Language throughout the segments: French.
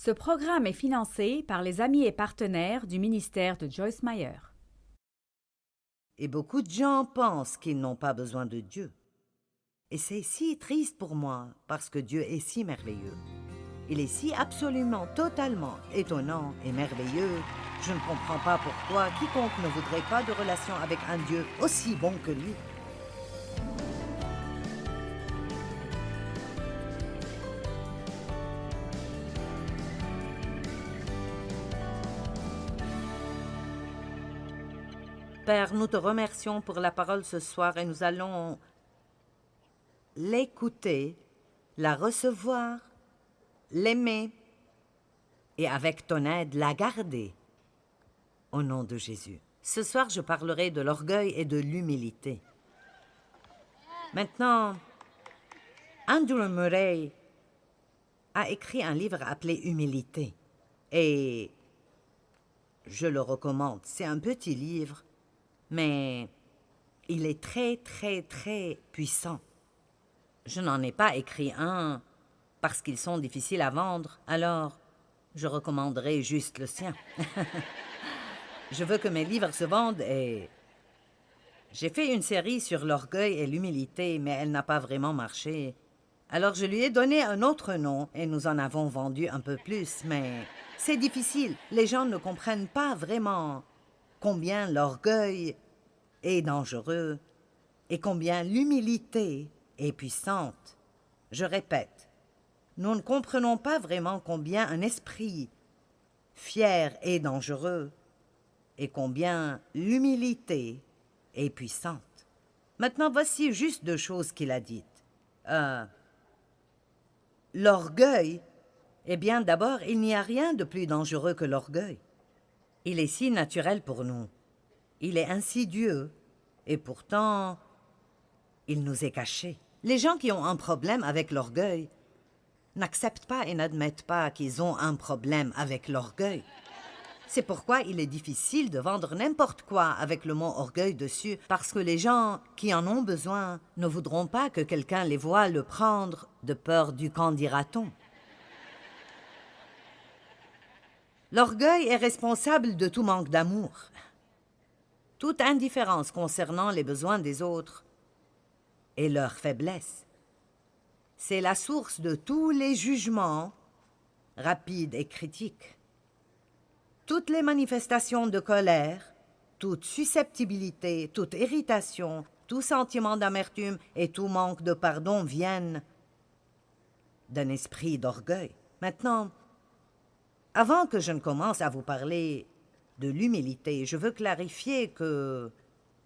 Ce programme est financé par les amis et partenaires du ministère de Joyce Meyer. Et beaucoup de gens pensent qu'ils n'ont pas besoin de Dieu. Et c'est si triste pour moi, parce que Dieu est si merveilleux. Il est si absolument, totalement étonnant et merveilleux. Je ne comprends pas pourquoi quiconque ne voudrait pas de relation avec un Dieu aussi bon que lui. Père, nous te remercions pour la parole ce soir et nous allons l'écouter, la recevoir, l'aimer et avec ton aide, la garder. Au nom de Jésus. Ce soir, je parlerai de l'orgueil et de l'humilité. Maintenant, Andrew Murray a écrit un livre appelé Humilité. Et je le recommande. C'est un petit livre, mais il est très, très, très puissant. Je n'en ai pas écrit un parce qu'ils sont difficiles à vendre, alors je recommanderai juste le sien. Je veux que mes livres se vendent et... J'ai fait une série sur l'orgueil et l'humilité, mais elle n'a pas vraiment marché. Alors je lui ai donné un autre nom et nous en avons vendu un peu plus, mais c'est difficile. Les gens ne comprennent pas vraiment combien l'orgueil est dangereux et combien l'humilité est puissante. Je répète, nous ne comprenons pas vraiment combien un esprit fier est dangereux et combien l'humilité est puissante. Maintenant, voici juste deux choses qu'il a dites. L'orgueil, eh bien d'abord, il n'y a rien de plus dangereux que l'orgueil. Il est si naturel pour nous. Il est insidieux et pourtant, il nous est caché. Les gens qui ont un problème avec l'orgueil n'acceptent pas et n'admettent pas qu'ils ont un problème avec l'orgueil. C'est pourquoi il est difficile de vendre n'importe quoi avec le mot orgueil dessus, parce que les gens qui en ont besoin ne voudront pas que quelqu'un les voie le prendre de peur du qu'en dira-t-on. L'orgueil est responsable de tout manque d'amour, toute indifférence concernant les besoins des autres et leurs faiblesses. C'est la source de tous les jugements rapides et critiques. Toutes les manifestations de colère, toute susceptibilité, toute irritation, tout sentiment d'amertume et tout manque de pardon viennent d'un esprit d'orgueil. Maintenant, avant que je ne commence à vous parler de l'humilité, je veux clarifier que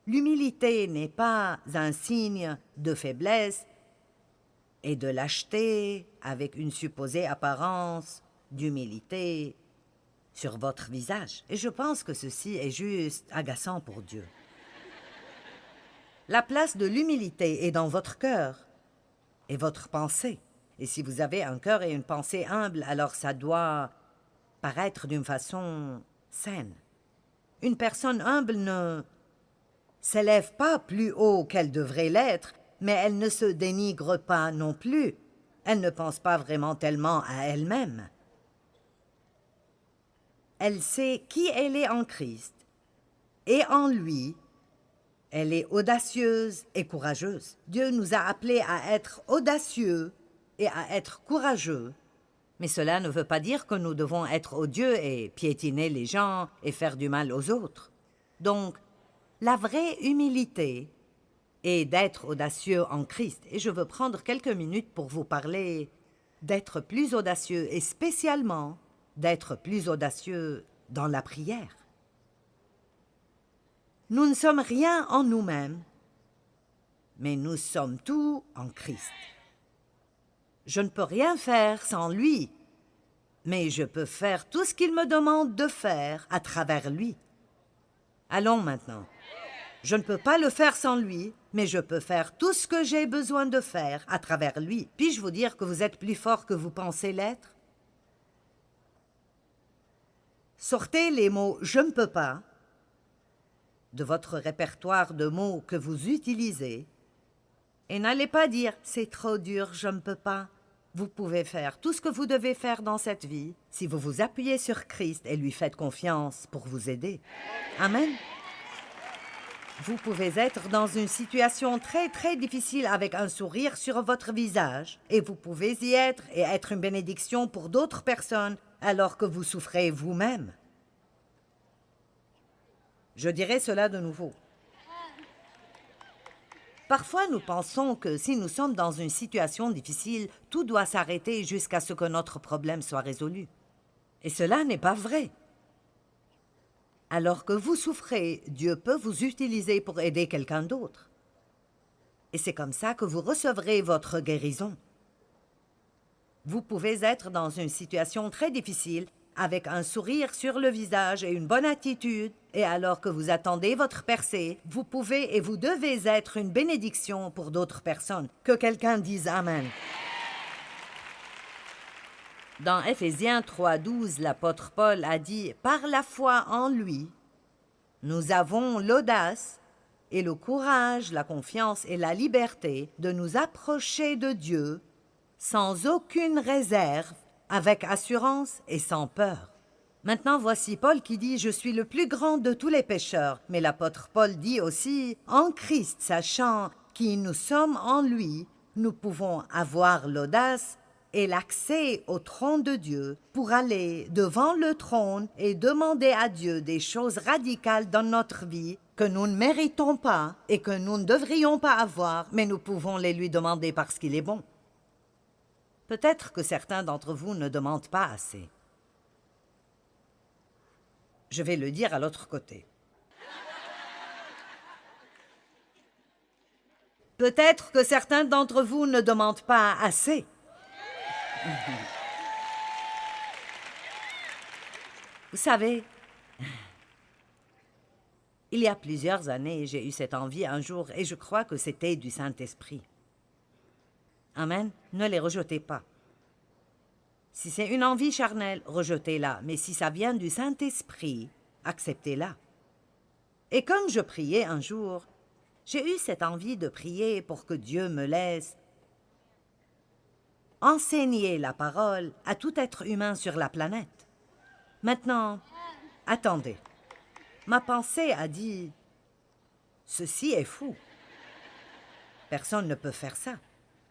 l'humilité n'est pas un signe de faiblesse et de lâcheté avec une supposée apparence d'humilité sur votre visage. Et je pense que ceci est juste agaçant pour Dieu. La place de l'humilité est dans votre cœur et votre pensée. Et si vous avez un cœur et une pensée humble, alors ça doit paraître d'une façon saine. Une personne humble ne s'élève pas plus haut qu'elle devrait l'être, mais elle ne se dénigre pas non plus. Elle ne pense pas vraiment tellement à elle-même. Elle sait qui elle est en Christ, et en lui, elle est audacieuse et courageuse. Dieu nous a appelés à être audacieux et à être courageux, mais cela ne veut pas dire que nous devons être odieux et piétiner les gens et faire du mal aux autres. Donc, la vraie humilité est d'être audacieux en Christ, et je veux prendre quelques minutes pour vous parler d'être plus audacieux et spécialement d'être plus audacieux dans la prière. Nous ne sommes rien en nous-mêmes, mais nous sommes tout en Christ. Je ne peux rien faire sans lui, mais je peux faire tout ce qu'il me demande de faire à travers lui. Allons maintenant. Je ne peux pas le faire sans lui, mais je peux faire tout ce que j'ai besoin de faire à travers lui. Puis-je vous dire que vous êtes plus fort que vous pensez l'être? Sortez les mots « je ne peux pas » de votre répertoire de mots que vous utilisez et n'allez pas dire « c'est trop dur, je ne peux pas ». Vous pouvez faire tout ce que vous devez faire dans cette vie si vous vous appuyez sur Christ et lui faites confiance pour vous aider. Amen. Vous pouvez être dans une situation très, très difficile avec un sourire sur votre visage et vous pouvez y être et être une bénédiction pour d'autres personnes alors que vous souffrez vous-même. Je dirai cela de nouveau. Parfois, nous pensons que si nous sommes dans une situation difficile, tout doit s'arrêter jusqu'à ce que notre problème soit résolu. Et cela n'est pas vrai. Alors que vous souffrez, Dieu peut vous utiliser pour aider quelqu'un d'autre. Et c'est comme ça que vous recevrez votre guérison. Vous pouvez être dans une situation très difficile, avec un sourire sur le visage et une bonne attitude, et alors que vous attendez votre percée, vous pouvez et vous devez être une bénédiction pour d'autres personnes. Que quelqu'un dise Amen. Dans Éphésiens 3:12, l'apôtre Paul a dit « Par la foi en lui, nous avons l'audace et le courage, la confiance et la liberté de nous approcher de Dieu sans aucune réserve, avec assurance et sans peur. » Maintenant, voici Paul qui dit « Je suis le plus grand de tous les pécheurs ». Mais l'apôtre Paul dit aussi « En Christ, sachant qui nous sommes en lui, nous pouvons avoir l'audace et l'accès au trône de Dieu pour aller devant le trône et demander à Dieu des choses radicales dans notre vie que nous ne méritons pas et que nous ne devrions pas avoir, mais nous pouvons les lui demander parce qu'il est bon. Peut-être que certains d'entre vous ne demandent pas assez. Je vais le dire à l'autre côté. Peut-être que certains d'entre vous ne demandent pas assez. Vous savez, il y a plusieurs années, j'ai eu cette envie un jour et je crois que c'était du Saint-Esprit. Amen. Ne les rejetez pas. Si c'est une envie charnelle, rejetez-la. Mais si ça vient du Saint-Esprit, acceptez-la. Et comme je priais un jour, j'ai eu cette envie de prier pour que Dieu me laisse enseigner la parole à tout être humain sur la planète. Maintenant, attendez. Ma pensée a dit « Ceci est fou. Personne ne peut faire ça. »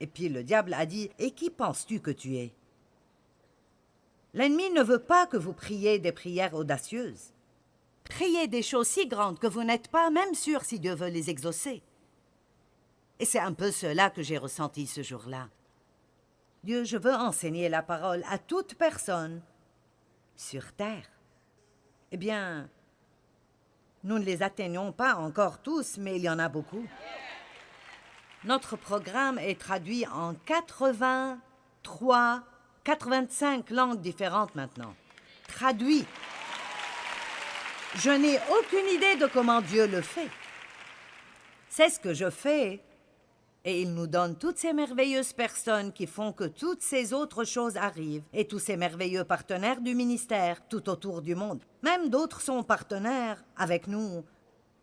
Et puis le diable a dit « Et qui penses-tu que tu es ?» L'ennemi ne veut pas que vous priez des prières audacieuses. Priez des choses si grandes que vous n'êtes pas même sûr si Dieu veut les exaucer. Et c'est un peu cela que j'ai ressenti ce jour-là. Dieu, je veux enseigner la parole à toute personne sur terre. Eh bien, nous ne les atteignons pas encore tous, mais il y en a beaucoup. Notre programme est traduit en 85 langues différentes maintenant. Traduit. Je n'ai aucune idée de comment Dieu le fait. C'est ce que je fais. Et il nous donne toutes ces merveilleuses personnes qui font que toutes ces autres choses arrivent et tous ces merveilleux partenaires du ministère tout autour du monde. Même d'autres sont partenaires avec nous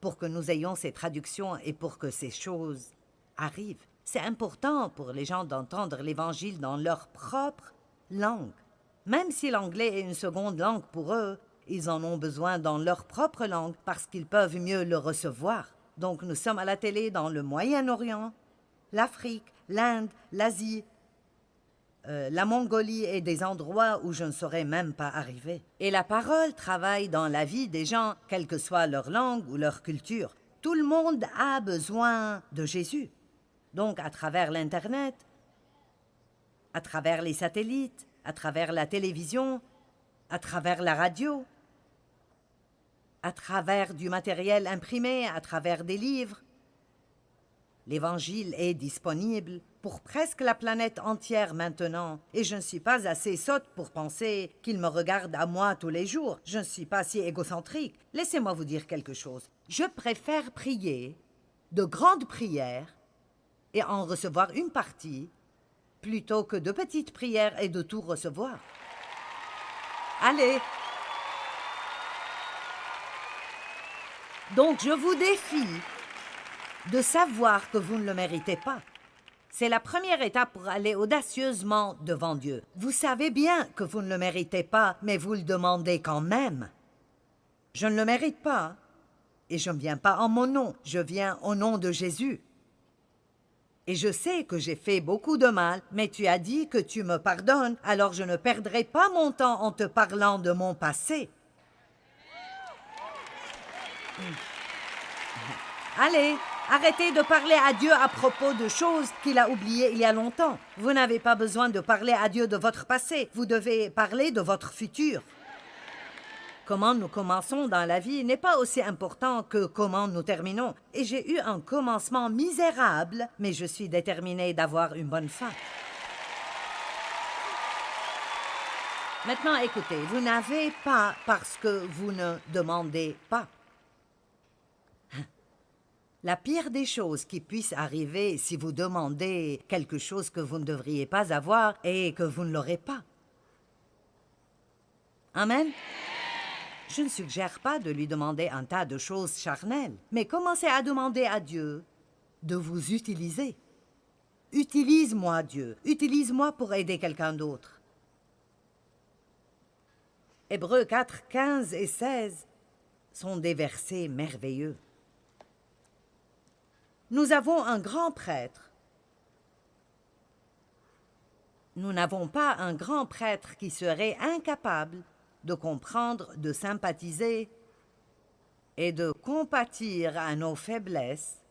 pour que nous ayons ces traductions et pour que ces choses arrivent. C'est important pour les gens d'entendre l'Évangile dans leur propre langue. Même si l'anglais est une seconde langue pour eux, ils en ont besoin dans leur propre langue parce qu'ils peuvent mieux le recevoir. Donc nous sommes à la télé dans le Moyen-Orient, l'Afrique, l'Inde, l'Asie, la Mongolie et des endroits où je ne saurais même pas arriver. Et la parole travaille dans la vie des gens, quelle que soit leur langue ou leur culture. Tout le monde a besoin de Jésus. Donc, à travers l'Internet, à travers les satellites, à travers la télévision, à travers la radio, à travers du matériel imprimé, à travers des livres, l'Évangile est disponible pour presque la planète entière maintenant, et je ne suis pas assez sotte pour penser qu'il me regarde à moi tous les jours. Je ne suis pas si égocentrique. Laissez-moi vous dire quelque chose. Je préfère prier de grandes prières et en recevoir une partie, plutôt que de petites prières et de tout recevoir. Allez! Donc je vous défie de savoir que vous ne le méritez pas. C'est la première étape pour aller audacieusement devant Dieu. Vous savez bien que vous ne le méritez pas, mais vous le demandez quand même. Je ne le mérite pas, et je ne viens pas en mon nom, je viens au nom de Jésus. Et je sais que j'ai fait beaucoup de mal, mais tu as dit que tu me pardonnes, alors je ne perdrai pas mon temps en te parlant de mon passé. Allez, arrêtez de parler à Dieu à propos de choses qu'il a oubliées il y a longtemps. Vous n'avez pas besoin de parler à Dieu de votre passé, vous devez parler de votre futur. Comment nous commençons dans la vie n'est pas aussi important que comment nous terminons. Et j'ai eu un commencement misérable, mais je suis déterminée d'avoir une bonne fin. Maintenant, écoutez, vous n'avez pas parce que vous ne demandez pas. La pire des choses qui puissent arriver si vous demandez quelque chose que vous ne devriez pas avoir est que vous ne l'aurez pas. Amen. Je ne suggère pas de lui demander un tas de choses charnelles, mais commencez à demander à Dieu de vous utiliser. Utilise-moi, Dieu. Utilise-moi pour aider quelqu'un d'autre. Hébreux 4, 15 et 16 sont des versets merveilleux. Nous avons un grand prêtre. Nous n'avons pas un grand prêtre qui serait incapable de comprendre, de sympathiser et de compatir à nos faiblesses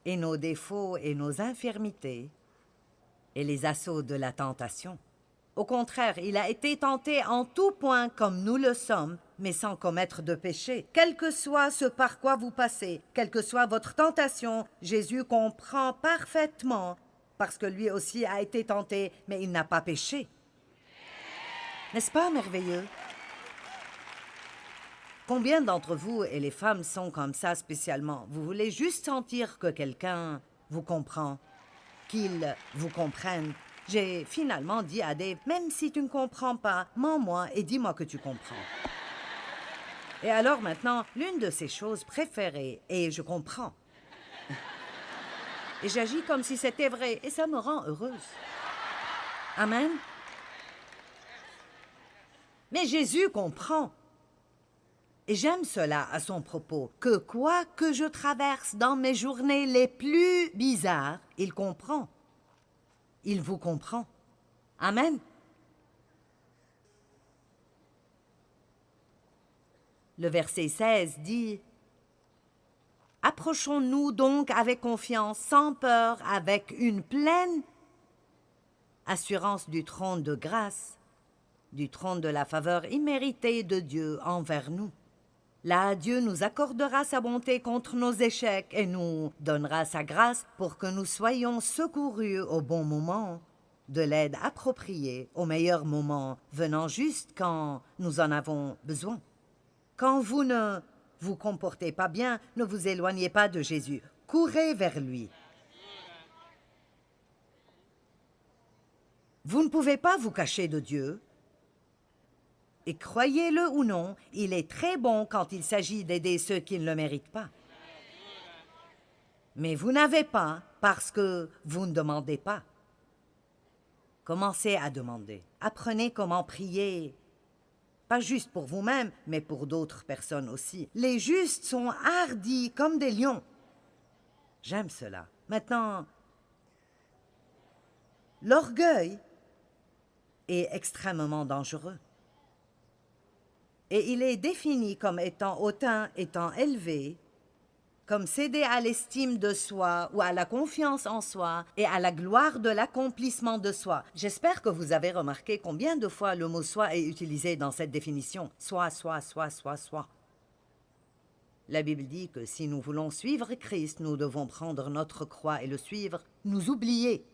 et nos défauts et nos infirmités et les assauts de la tentation. Au contraire, il a été tenté en tout point comme nous le sommes, mais sans commettre de péché. Quel que soit ce par quoi vous passez, quelle que soit votre tentation, Jésus comprend parfaitement, parce que lui aussi a été tenté, mais il n'a pas péché. N'est-ce pas merveilleux? Combien d'entre vous et les femmes sont comme ça spécialement? Vous voulez juste sentir que quelqu'un vous comprend, qu'il vous comprenne. J'ai finalement dit à Dave, même si tu ne comprends pas, mens-moi et dis-moi que tu comprends. Et alors maintenant, l'une de ses choses préférées est « je comprends ». Et j'agis comme si c'était vrai et ça me rend heureuse. Amen. Mais Jésus comprend. Et j'aime cela à son propos, que quoi que je traverse dans mes journées les plus bizarres, il comprend. Il vous comprend. Amen. Le verset 16 dit « Approchons-nous donc avec confiance, sans peur, avec une pleine assurance du trône de grâce, du trône de la faveur imméritée de Dieu envers nous. Là, Dieu nous accordera sa bonté contre nos échecs et nous donnera sa grâce pour que nous soyons secourus au bon moment, de l'aide appropriée au meilleur moment, venant juste quand nous en avons besoin. Quand vous ne vous comportez pas bien, ne vous éloignez pas de Jésus. Courez vers lui. Vous ne pouvez pas vous cacher de Dieu. Et croyez-le ou non, il est très bon quand il s'agit d'aider ceux qui ne le méritent pas. Mais vous n'avez pas parce que vous ne demandez pas. Commencez à demander. Apprenez comment prier. Pas juste pour vous-même, mais pour d'autres personnes aussi. Les justes sont hardis comme des lions. J'aime cela. Maintenant, l'orgueil est extrêmement dangereux. Et il est défini comme étant hautain, étant élevé, comme céder à l'estime de soi ou à la confiance en soi et à la gloire de l'accomplissement de soi. J'espère que vous avez remarqué combien de fois le mot « soi » est utilisé dans cette définition. Soi, soi, soi, soi, soi. La Bible dit que si nous voulons suivre Christ, nous devons prendre notre croix et le suivre, nous oublier.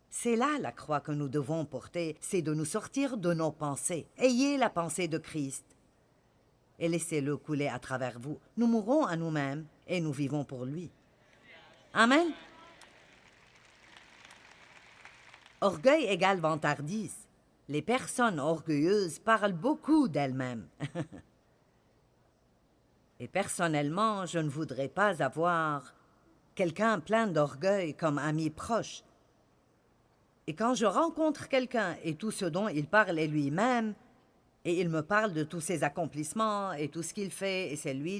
C'est là la croix que nous devons porter, c'est de nous sortir de nos pensées. Ayez la pensée de Christ et laissez-le couler à travers vous. Nous mourrons à nous-mêmes et nous vivons pour lui. Amen. Orgueil égale vantardise. Les personnes orgueilleuses parlent beaucoup d'elles-mêmes. Et personnellement, je ne voudrais pas avoir quelqu'un plein d'orgueil comme ami proche. Et quand je rencontre quelqu'un et tout ce dont il parle est lui-même, et il me parle de tous ses accomplissements et tout ce qu'il fait, et c'est lui,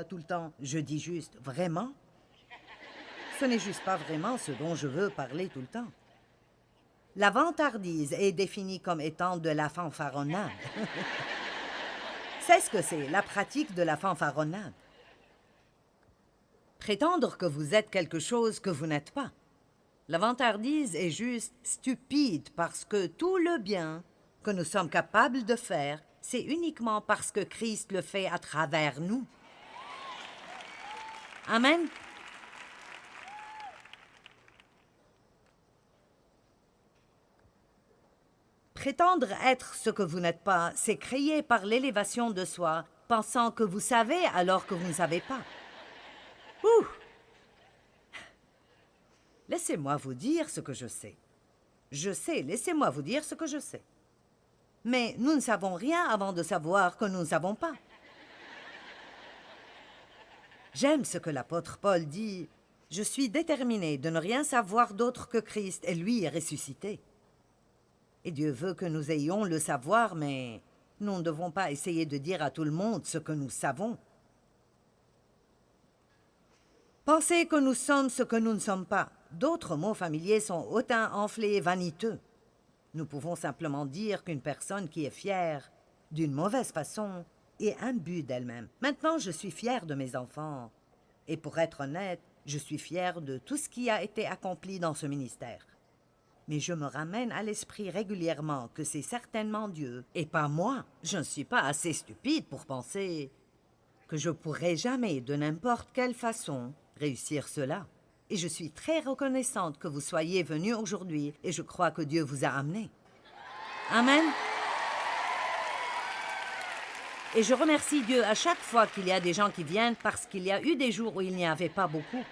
tout le temps, je dis juste, vraiment? Ce n'est juste pas vraiment ce dont je veux parler tout le temps. La vantardise est définie comme étant de la fanfaronnade. C'est ce que c'est, la pratique de la fanfaronnade. Prétendre que vous êtes quelque chose que vous n'êtes pas. La vantardise est juste stupide parce que tout le bien que nous sommes capables de faire, c'est uniquement parce que Christ le fait à travers nous. Amen. Prétendre être ce que vous n'êtes pas, c'est créer par l'élévation de soi, pensant que vous savez alors que vous ne savez pas. Ouh! Laissez-moi vous dire ce que je sais. Je sais, laissez-moi vous dire ce que je sais. Mais nous ne savons rien avant de savoir que nous ne savons pas. J'aime ce que l'apôtre Paul dit. Je suis déterminé de ne rien savoir d'autre que Christ et lui est ressuscité. Et Dieu veut que nous ayons le savoir, mais nous ne devons pas essayer de dire à tout le monde ce que nous savons. Pensez que nous sommes ce que nous ne sommes pas. D'autres mots familiers sont hautain, enflé et vaniteux. Nous pouvons simplement dire qu'une personne qui est fière, d'une mauvaise façon, est imbue d'elle-même. Maintenant, je suis fière de mes enfants. Et pour être honnête, je suis fière de tout ce qui a été accompli dans ce ministère. Mais je me ramène à l'esprit régulièrement que c'est certainement Dieu, et pas moi. Je ne suis pas assez stupide pour penser que je pourrais jamais, de n'importe quelle façon, réussir cela. Et je suis très reconnaissante que vous soyez venus aujourd'hui, et je crois que Dieu vous a amenés. Amen. Et je remercie Dieu à chaque fois qu'il y a des gens qui viennent, parce qu'il y a eu des jours où il n'y avait pas beaucoup.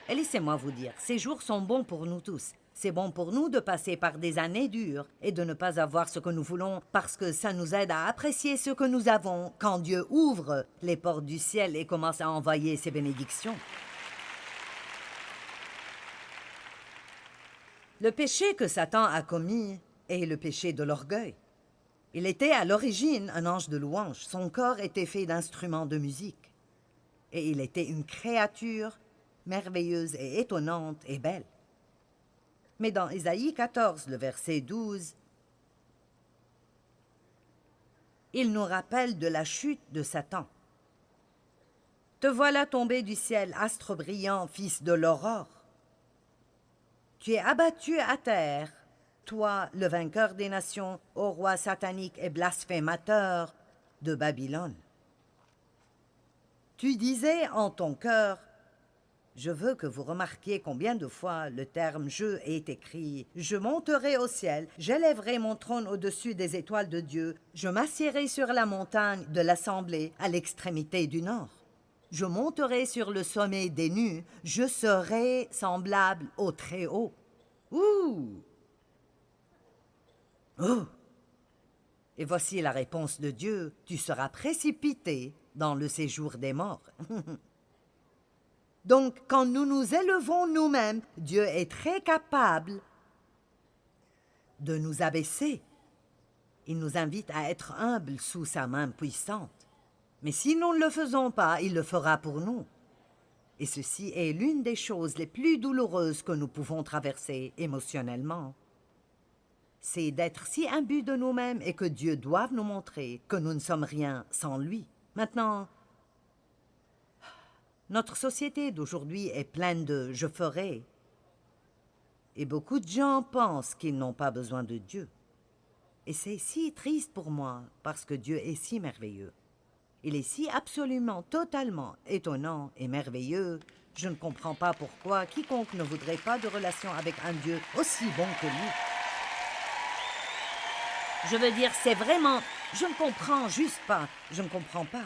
Et laissez-moi vous dire, ces jours sont bons pour nous tous. C'est bon pour nous de passer par des années dures et de ne pas avoir ce que nous voulons parce que ça nous aide à apprécier ce que nous avons quand Dieu ouvre les portes du ciel et commence à envoyer ses bénédictions. Le péché que Satan a commis est le péché de l'orgueil. Il était à l'origine un ange de louange. Son corps était fait d'instruments de musique. Et il était une créature merveilleuse et étonnante et belle. Mais dans Ésaïe 14, le verset 12, il nous rappelle de la chute de Satan. « Te voilà tombé du ciel, astre brillant, fils de l'aurore. Tu es abattu à terre, toi, le vainqueur des nations, ô roi satanique et blasphémateur de Babylone. Tu disais en ton cœur, je veux que vous remarquiez combien de fois le terme « je » est écrit. « Je monterai au ciel, j'élèverai mon trône au-dessus des étoiles de Dieu, je m'assiérai sur la montagne de l'assemblée à l'extrémité du nord. Je monterai sur le sommet des nues, je serai semblable au Très-Haut. » Ouh! Oh! Et voici la réponse de Dieu, tu seras précipité dans le séjour des morts. Donc, quand nous nous élevons nous-mêmes, Dieu est très capable de nous abaisser. Il nous invite à être humbles sous sa main puissante. Mais si nous ne le faisons pas, il le fera pour nous. Et ceci est l'une des choses les plus douloureuses que nous pouvons traverser émotionnellement. C'est d'être si imbus de nous-mêmes et que Dieu doive nous montrer que nous ne sommes rien sans lui. Maintenant, notre société d'aujourd'hui est pleine de « je ferai ». Et beaucoup de gens pensent qu'ils n'ont pas besoin de Dieu. Et c'est si triste pour moi, parce que Dieu est si merveilleux. Il est si absolument, totalement étonnant et merveilleux. Je ne comprends pas pourquoi quiconque ne voudrait pas de relation avec un Dieu aussi bon que lui. Je veux dire, c'est vraiment... Je ne comprends juste pas. Je ne comprends pas.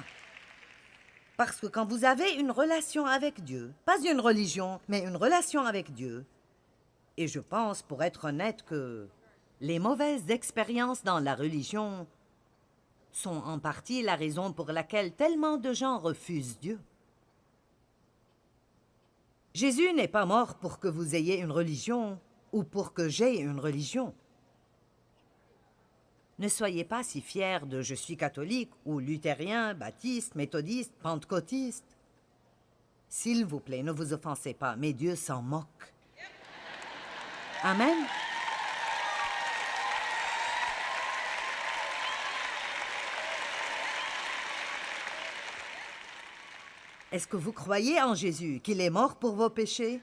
Parce que quand vous avez une relation avec Dieu, pas une religion, mais une relation avec Dieu, et je pense, pour être honnête, que les mauvaises expériences dans la religion sont en partie la raison pour laquelle tellement de gens refusent Dieu. Jésus n'est pas mort pour que vous ayez une religion ou pour que j'aie une religion. Ne soyez pas si fiers de je suis catholique ou luthérien, baptiste, méthodiste, pentecôtiste. S'il vous plaît, ne vous offensez pas, mais Dieu s'en moque. Amen. Est-ce que vous croyez en Jésus, qu'il est mort pour vos péchés?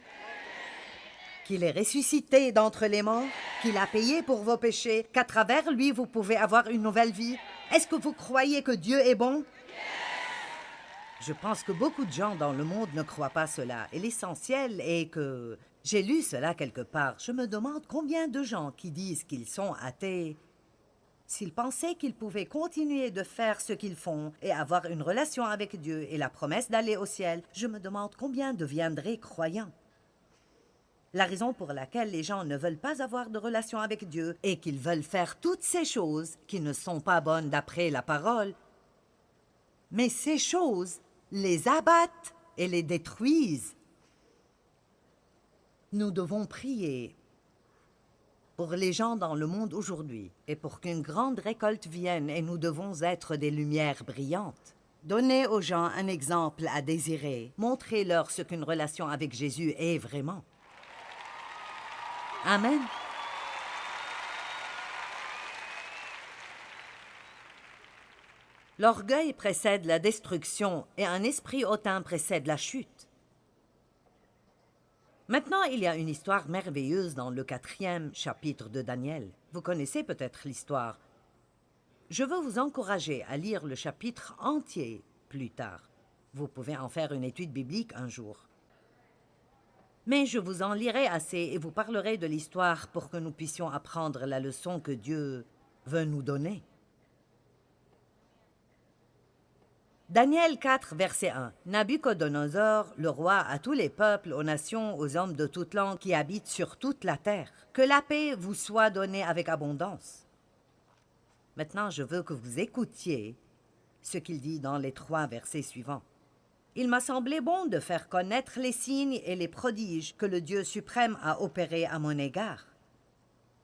Qu'il est ressuscité d'entre les morts? Qu'il a payé pour vos péchés? Qu'à travers lui, vous pouvez avoir une nouvelle vie? Est-ce que vous croyez que Dieu est bon? Je pense que beaucoup de gens dans le monde ne croient pas cela. Et l'essentiel est que... J'ai lu cela quelque part. Je me demande combien de gens qui disent qu'ils sont athées, s'ils pensaient qu'ils pouvaient continuer de faire ce qu'ils font et avoir une relation avec Dieu et la promesse d'aller au ciel, je me demande combien deviendraient croyants. La raison pour laquelle les gens ne veulent pas avoir de relation avec Dieu est qu'ils veulent faire toutes ces choses qui ne sont pas bonnes d'après la parole. Mais ces choses les abattent et les détruisent. Nous devons prier pour les gens dans le monde aujourd'hui et pour qu'une grande récolte vienne et nous devons être des lumières brillantes. Donnez aux gens un exemple à désirer. Montrez-leur ce qu'une relation avec Jésus est vraiment. Amen. L'orgueil précède la destruction et un esprit hautain précède la chute. Maintenant, il y a une histoire merveilleuse dans le 4e chapitre de Daniel. Vous connaissez peut-être l'histoire. Je veux vous encourager à lire le chapitre entier plus tard. Vous pouvez en faire une étude biblique un jour. Mais je vous en lirai assez et vous parlerai de l'histoire pour que nous puissions apprendre la leçon que Dieu veut nous donner. Daniel 4, verset 1. Nabuchodonosor, le roi, à tous les peuples, aux nations, aux hommes de toute langue qui habitent sur toute la terre. Que la paix vous soit donnée avec abondance. Maintenant, je veux que vous écoutiez ce qu'il dit dans les 3 versets suivants. Il m'a semblé bon de faire connaître les signes et les prodiges que le Dieu suprême a opérés à mon égard.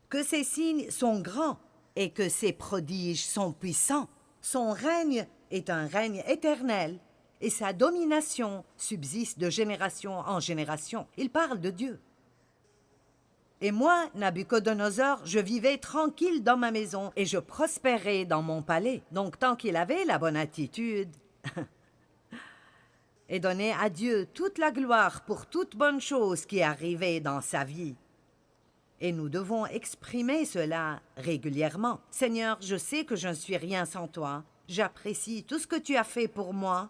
Que ces signes sont grands et que ces prodiges sont puissants. Son règne est un règne éternel et sa domination subsiste de génération en génération. Il parle de Dieu. Et moi, Nabuchodonosor, je vivais tranquille dans ma maison et je prospérais dans mon palais. Donc, tant qu'il avait la bonne attitude et donnait à Dieu toute la gloire pour toute bonne chose qui arrivait dans sa vie. Et nous devons exprimer cela régulièrement. Seigneur, je sais que je ne suis rien sans toi. J'apprécie tout ce que tu as fait pour moi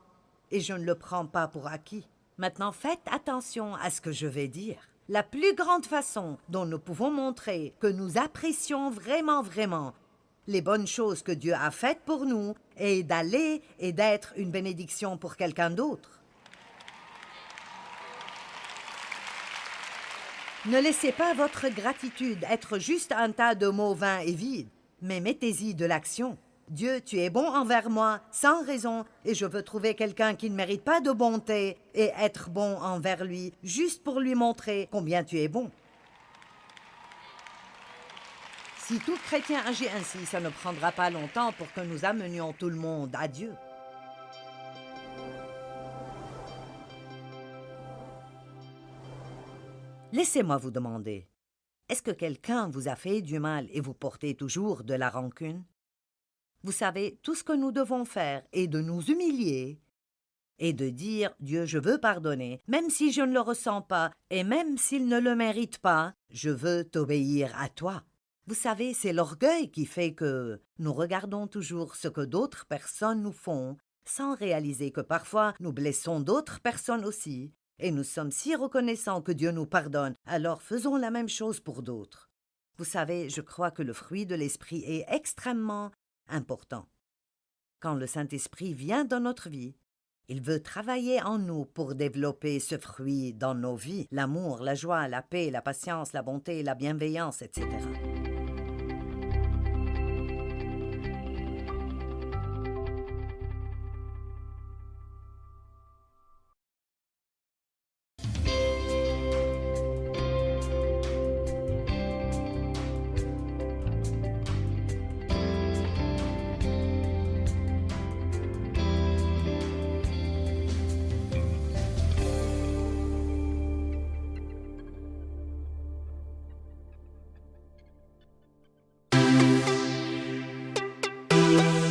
et je ne le prends pas pour acquis. Maintenant, faites attention à ce que je vais dire. La plus grande façon dont nous pouvons montrer que nous apprécions vraiment, vraiment les bonnes choses que Dieu a faites pour nous est d'aller et d'être une bénédiction pour quelqu'un d'autre. Ne laissez pas votre gratitude être juste un tas de mots vains et vides, mais mettez-y de l'action. Dieu, tu es bon envers moi, sans raison, et je veux trouver quelqu'un qui ne mérite pas de bonté et être bon envers lui, juste pour lui montrer combien tu es bon. Si tout chrétien agit ainsi, ça ne prendra pas longtemps pour que nous amenions tout le monde à Dieu. Laissez-moi vous demander, est-ce que quelqu'un vous a fait du mal et vous portez toujours de la rancune? Vous savez, tout ce que nous devons faire est de nous humilier et de dire « Dieu, je veux pardonner, même si je ne le ressens pas et même s'il ne le mérite pas, je veux t'obéir à toi. » Vous savez, c'est l'orgueil qui fait que nous regardons toujours ce que d'autres personnes nous font sans réaliser que parfois nous blessons d'autres personnes aussi. Et nous sommes si reconnaissants que Dieu nous pardonne, alors faisons la même chose pour d'autres. Vous savez, je crois que le fruit de l'Esprit est extrêmement important. Quand le Saint-Esprit vient dans notre vie, il veut travailler en nous pour développer ce fruit dans nos vies, l'amour, la joie, la paix, la patience, la bonté, la bienveillance, etc. Thank you.